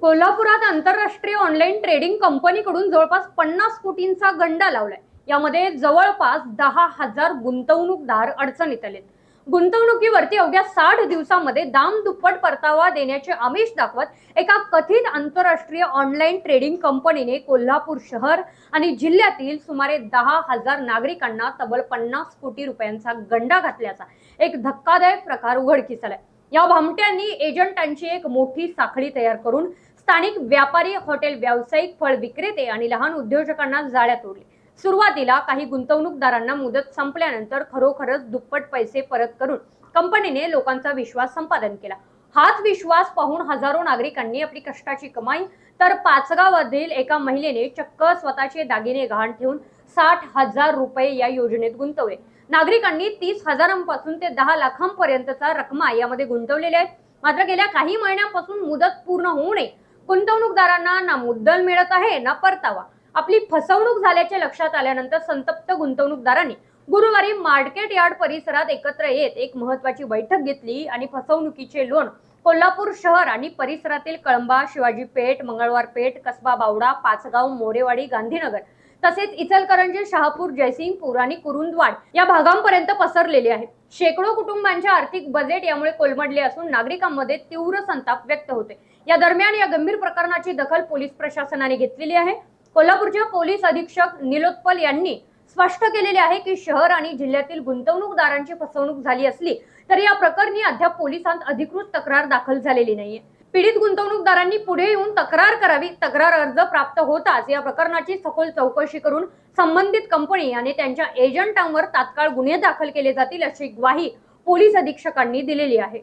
कोल्हापुरात आंतरराष्ट्रीय online trading कंपनीकडून जवळपास 50 कोटींचा गंडा लावलाय। यामध्ये जवळपास 10,000 गुंतवणूकदार अडचणीत आलेत। गुंतवणुकीवरती अवघ्या 60 दिवसांमध्ये दाम दुप्पट परतावा देण्याचे आमिष दाखवत एका कथित आंतरराष्ट्रीय ऑनलाईन ट्रेडिंग कंपनीने कोल्हापूर शहर आणि जिल्ह्यातील सुमारे 10,000 नागरिकांना तब्बल 50 कोटी रुपयांचा गंडा घातल्याचा एक धक्कादायक प्रकार उघडकीस आलाय। या भामट्यांनी एजंटांची एक मोठी साखळी तयार करून स्थानिक व्यापारी, हॉटेल व्यावसायिक, फळ विक्रेते आणि लहान उद्योजकांना जाळ्यात ओढले। सुरुवातीला काही गुंतवणूकदारांना मुदत संपल्यानंतर खरोखरच दुप्पट पैसे परत करून कंपनीने लोकांचा विश्वास संपादन केला। हाच विश्वास पाहून हजारो नागरिकांनी आपली कष्टाची कमाई तर पाचगावातील एका महिलेने चक्क स्वतःचे दागिने गहाण ठेवून 60,000 रुपये या योजनेत गुंतवले। नागरिकांनी 30,000पासून ते 10 लाखांपर्यंतचा रक्कमा यामध्ये गुंतवलेल्या आहेत। मात्र गेल्या काही महिन्यांपासून मुदत पूर्ण होऊ नये गुंतवणूकदारांना ना मुद्दल मिळत आहे ना परतावा। आपली फसवणूक झाल्याचे लक्षात आल्यानंतर संतप्त गुंतवणूकदारांनी गुरुवारी मार्केट यार्ड परिसरात एकत्र येत एक महत्त्वाची बैठक घेतली आणि फसवणुकीचे लोण कोल्हापूर शहर आणि परिसरातील कळंबा, शिवाजी पेठ, मंगळवार पेठ, कसबा बावडा, पाचगाव, मोरेवाडी, गांधीनगर तसेच इचलकरंजी, शहापूर, जयसिंगपूर आणि कुरुंदवाड या भागांपर्यंत पसरलेले आहे। शेकडो कुटुंबांचे आर्थिक बजेट यामुळे कोलमडले असून नागरिकांमध्ये तीव्र संताप व्यक्त होते। या दरम्यान या गंभीर प्रकरणाची दखल पोलीस प्रशासनाने घेतलेली आहे। कोल्हापूरचे पोलीस अधीक्षक निलोत्पल यांनी स्पष्ट केलेले आहे की शहर आणि जिल्ह्यातील गुंतवणूकदारांची फसवणूक झाली असली तरी या प्रकरणी अद्याप पोलिसांत अधिकृत तक्रार दाखल झालेली नाहीये। पीडित गुंतवणूकदारांनी पुढे येऊन तक्रार करावी। तक्रार अर्ज प्राप्त होताच या प्रकरणाची सखोल चौकशी करून संबंधित कंपनी आणि त्यांच्या एजंटांवर तात्काळ गुन्हे दाखल केले जातील अशी ग्वाही पोलीस अधीक्षकांनी दिलेली आहे।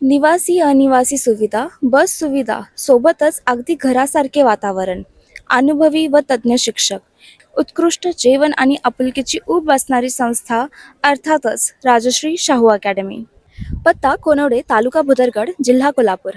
निवासी अनिवासी सुविधा, बस सुविधा सोबतच अगदी घरासारखे वातावरण, अनुभवी व तज्ञ शिक्षक, उत्कृष्ट जेवण आणि आपुलकीची ऊब बसणारी संस्था अर्थातच राजश्री शाहू अकॅडमी। पत्ता कोनवडे, तालुका भुदरगड, जिल्हा कोल्हापूर।